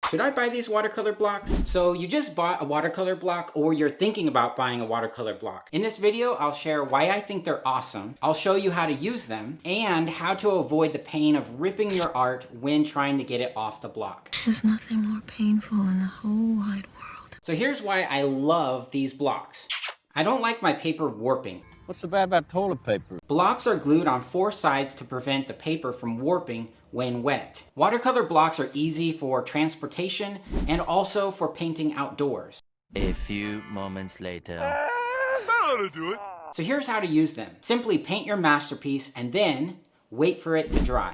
Should I buy these watercolor blocks? So you just bought a watercolor block, or you're thinking about buying a watercolor block. In this video, I'll share why I think they're awesome. I'll show you how to use them and how to avoid the pain of ripping your art when trying to get it off the block. There's nothing more painful in the whole wide world. So here's why I love these blocks. I don't like my paper warping. What's so bad about toilet paper? Blocks are glued on 4 sides to prevent the paper from warping when wet. Watercolor blocks are easy for transportation and also for painting outdoors. A few moments later. That ought to do it. So here's how to use them. Simply paint your masterpiece and then wait for it to dry.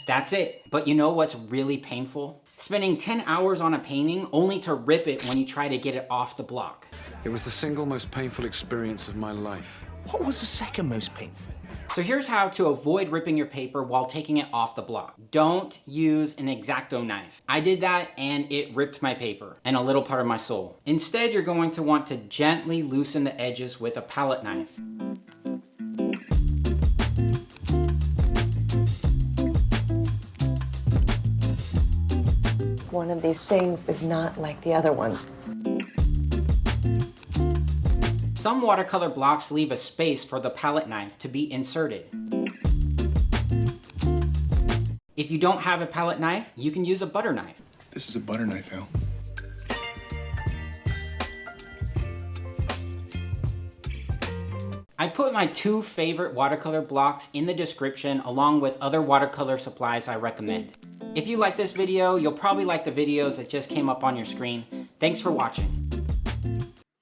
That's it. But you know what's really painful? Spending 10 hours on a painting only to rip it when you try to get it off the block. It was the single most painful experience of my life. What was the second most painful? So here's how to avoid ripping your paper while taking it off the block. Don't use an X-Acto knife. I did that and it ripped my paper and a little part of my soul. Instead, you're going to want to gently loosen the edges with a palette knife. One of these things is not like the other ones. Some watercolor blocks leave a space for the palette knife to be inserted. If you don't have a palette knife, you can use a butter knife. This is a butter knife, Al. I put my 2 favorite watercolor blocks in the description along with other watercolor supplies I recommend. If you like this video, you'll probably like the videos that just came up on your screen. Thanks for watching.